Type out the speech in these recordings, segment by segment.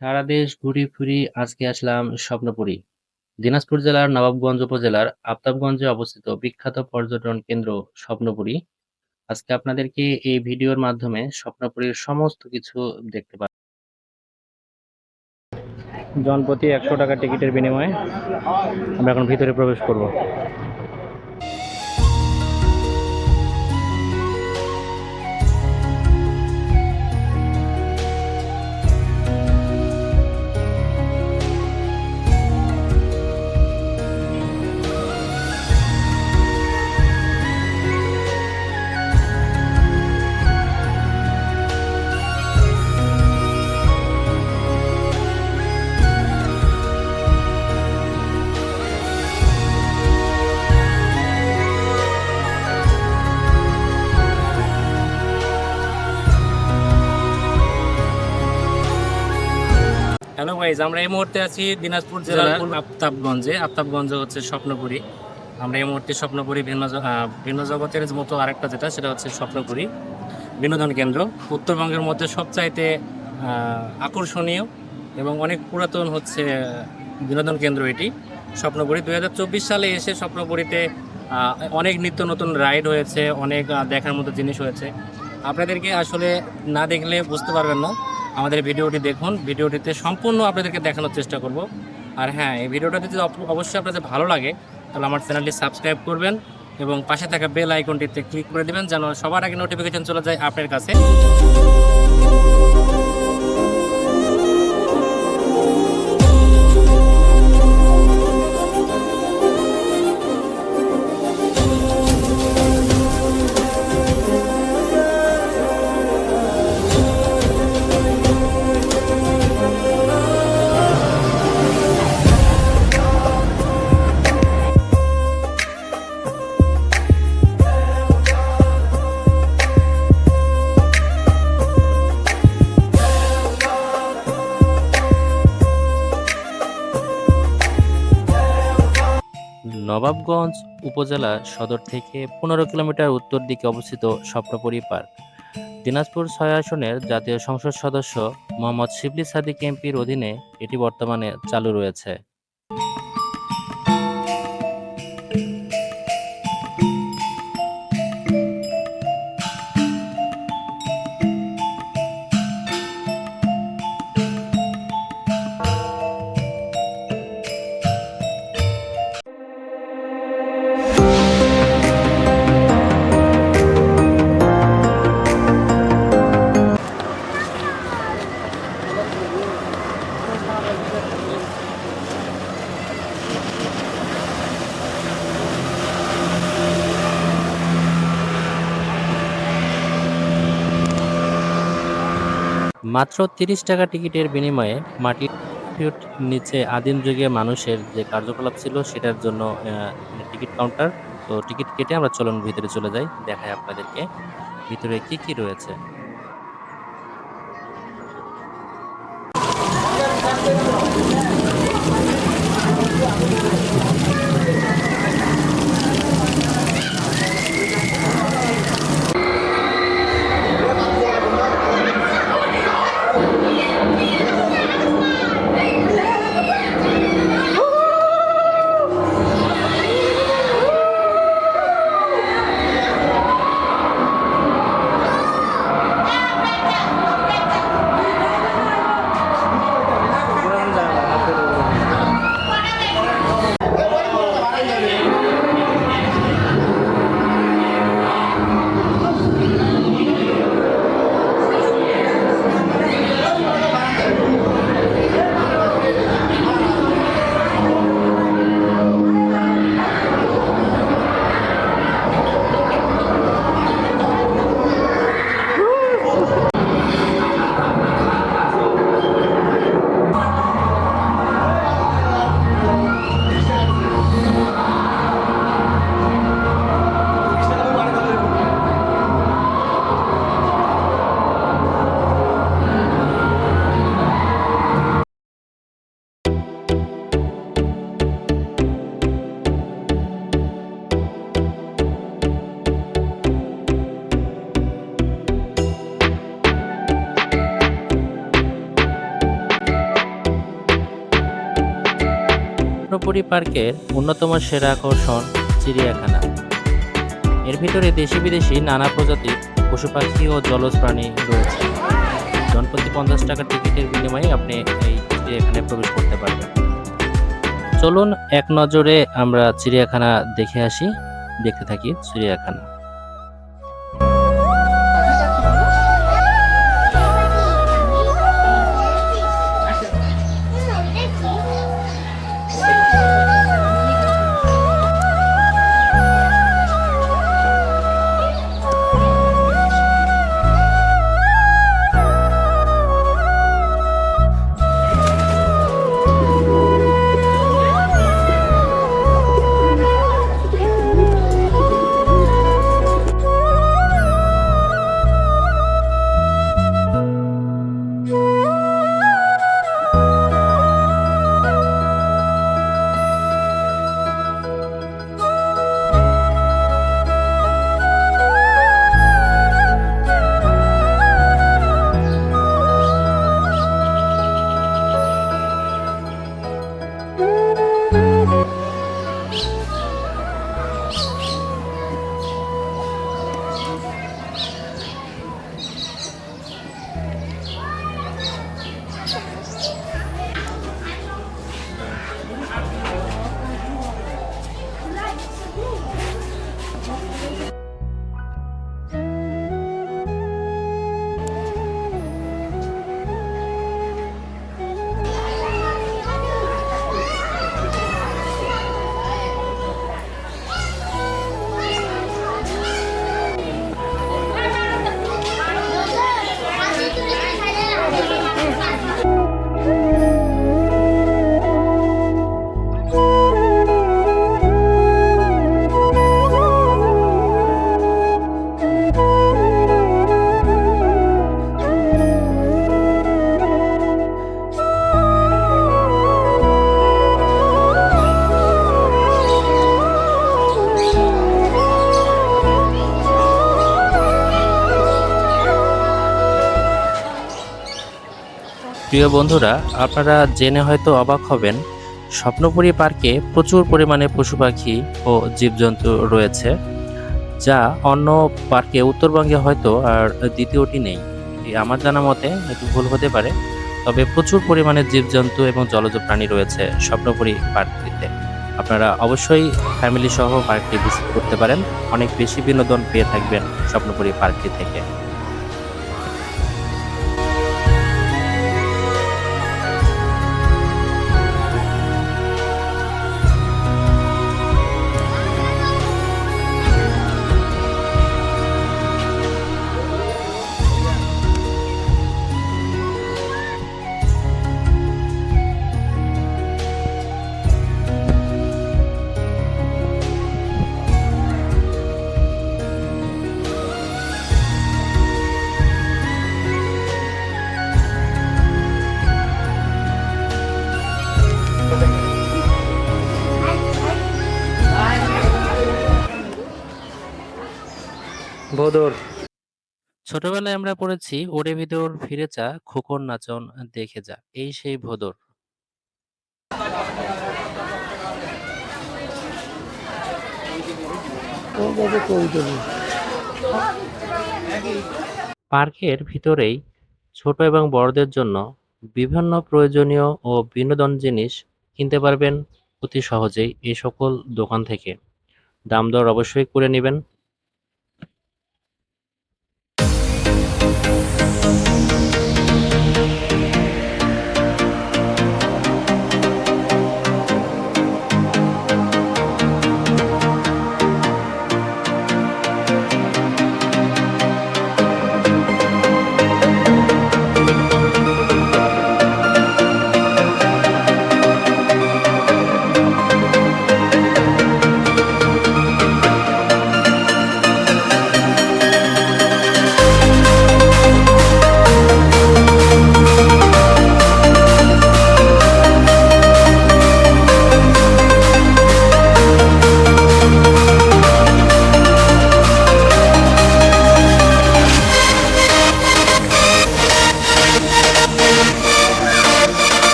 সারা দেশ ঘুরি ফিরি আজকে আসলাম স্বপ্নপুরী। দিনাজপুর জেলার নবাবগঞ্জ উপজেলার আফতাবগঞ্জে অবস্থিত বিখ্যাত পর্যটন কেন্দ্র স্বপ্নপুরী। আজকে আপনাদেরকে এই ভিডিওর মাধ্যমে স্বপ্নপুরীর সমস্ত কিছু দেখতে পাবেন। জনপ্রতি ১০০ টাকা টিকিটের বিনিময়ে আমরা এখন ভিতরে প্রবেশ করব। হ্যালো গাইজ, আমরা এই মুহূর্তে আছি দিনাজপুর জেলার আফতাবগঞ্জে। আফতাবগঞ্জ হচ্ছে স্বপ্নপুরী। আমরা এই মুহূর্তে স্বপ্নপুরী ভিন্ন জগতের মতো আরেকটা যেটা সেটা হচ্ছে স্বপ্নপুরী বিনোদন কেন্দ্র। উত্তরবঙ্গের মধ্যে সবচাইতে আকর্ষণীয় এবং অনেক পুরাতন হচ্ছে বিনোদন কেন্দ্র এটি স্বপ্নপুরী। 2024 সালে এসে স্বপ্নপুরীতে অনেক নিত্য নতুন রাইড হয়েছে, অনেক দেখার মতো জিনিস হয়েছে। আপনাদেরকে আসলে না দেখলে বুঝতে পারবেন না। আমাদের ভিডিওটি দেখুন, ভিডিওটিতে সম্পূর্ণ আপনাদেরকে দেখানোর চেষ্টা করব। আর হ্যাঁ, এই ভিডিওটাতে যদি অবশ্যই আপনাদের ভালো লাগে তাহলে আমার চ্যানেলটি সাবস্ক্রাইব করবেন এবং পাশে থাকা বেল আইকনটিতে ক্লিক করে দেবেন যেন সবার আগে নোটিফিকেশন চলে যায় আপনার কাছে। নবাবগঞ্জ উপজেলা সদর থেকে ১৫ কিলোমিটার উত্তর দিকে অবস্থিত স্বপ্নপুরী পার্ক। দিনাজপুর ৬ আসনের জাতীয় সংসদ সদস্য মোহাম্মদ শিবলী সাদিক এমপির অধীনে এটি বর্তমানে চালু রয়েছে। মাত্র ৩০ টাকা টিকিটের বিনিময়ে মাটির নিচে আদিম যুগে মানুষের যে কার্যকলাপ ছিল সেটার জন্য টিকিট কাউন্টার। তো টিকিট কেটে আমরা চলুন ভিতরে চলে যাই, দেখাই আপনাদেরকে ভিতরে কি কি রয়েছে। স্বপ্নপুরী পার্কের অন্যতম সেরা আকর্ষণ চিড়িয়াখানা। এর ভিতরে দেশি বিদেশি নানা প্রজাতির পশু পাখি ও জলজ প্রাণী রয়েছে। জনপ্রতি 50 টাকা টিকিটের বিনিময়ে আপনি এই চিড়িয়াখানায় প্রবেশ করতে পারবেন। চলুন এক নজরে আমরা চিড়িয়াখানা দেখে আসি, দেখতে থাকি চিড়িয়াখানা। প্রিয় বন্ধুরা, আপনারা জেনে হয়তো অবাক হবেন, স্বপ্নপুরী পার্কে প্রচুর পরিমাণে পশু পাখি ও জীবজন্তু রয়েছে, যা অন্য পার্কে উত্তরবঙ্গে হয়তো আর দ্বিতীয়টি নেই। আমার জানা মতে একটু ভুল হতে পারে, তবে প্রচুর পরিমাণে জীবজন্তু এবং জলজ প্রাণী রয়েছে স্বপ্নপুরী পার্কটিতে। আপনারা অবশ্যই ফ্যামিলি সহ পার্কটি ভিজিট করতে পারেন, অনেক বেশি বিনোদন পেয়ে থাকবেন স্বপ্নপুরী পার্কটি থেকে। ভোদর। ছোটবেলায় আমরা পড়েছি, ওরে ভিতর ফিরে চা, খোকন নাচন দেখে যা, এই সেই ভোদর। পার্কের ভিতরেই ছোট এবং বড়দের জন্য বিভিন্ন প্রয়োজনীয় ও বিনোদন জিনিস কিনতে পারবেন অতি সহজেই এই সকল দোকান থেকে। দাম দর অবশ্যই করে নেবেন।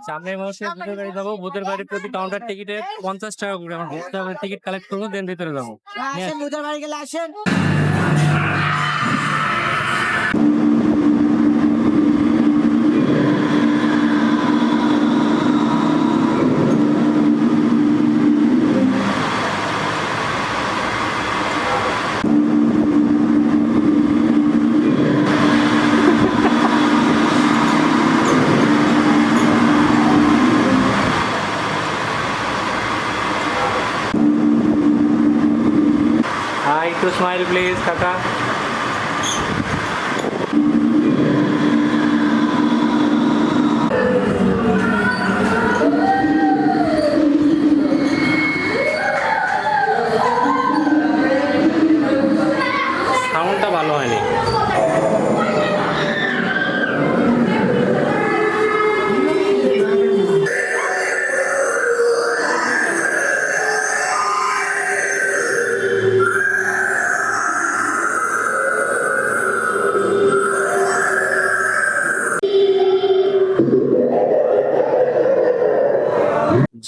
সামনে মাসে ভূতের বাড়ি যাবো। ভূতের বাড়ি প্রতি কাউন্টার টিকিটে 50 টাকা করে আমার ভূতের বাড়ি টিকিট কালেক্ট করবো, দেন ভিতরে যাবো। আসেন ভূতের বাড়ি গেলে আসেন। একটু স্মাইল প্লিজ কাকা। সাউন্ডটা ভালো হয়নি।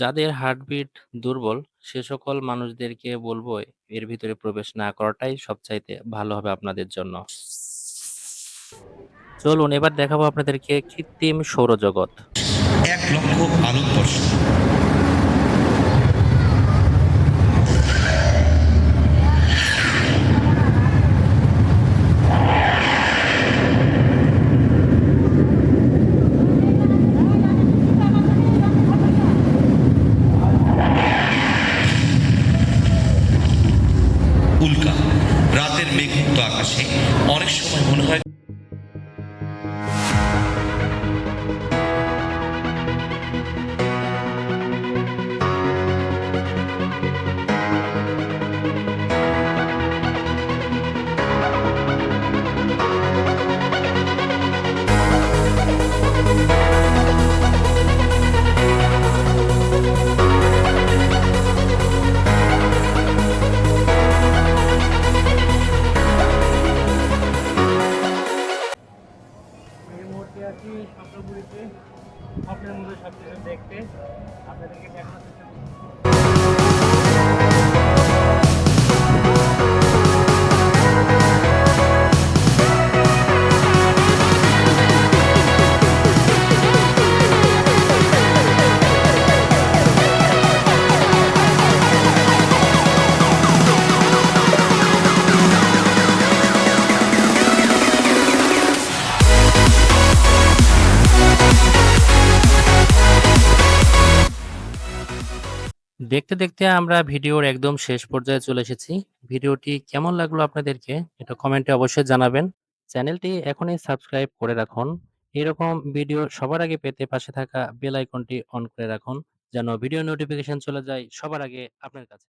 যাদের হার্টবিট দুর্বল সে সকল মানুষদেরকে বলবো এর ভিতরে প্রবেশ না করাটাই সবচাইতে ভালো হবে আপনাদের জন্য। চলুন এবার দেখাবো আপনাদেরকে কৃত্রিম সৌরজগৎ। 1,00,000 আলোকবর্ষ। উল্কা রাতের মেঘমুক্ত আকাশে অনেক সময় মনে হয় এই মুহূর্তে আছি স্বপ্নপুরীতে, স্বপ্নের মধ্যে সবকিছু দেখতে আপনাদেরকে দেখানোর চেষ্টা করছি। দেখতে দেখতে আমরা ভিডিওর একদম শেষ পর্যায়ে চলে এসেছি। ভিডিওটি কেমন লাগলো আপনাদেরকে এটা কমেন্টে অবশ্যই জানাবেন। চ্যানেলটি এখনই সাবস্ক্রাইব করে রাখুন। এরকম ভিডিও সবার আগে পেতে পাশে থাকা বেল আইকনটি অন করে রাখুন যেন ভিডিও নোটিফিকেশন চলে যায় সবার আগে আপনার কাছে।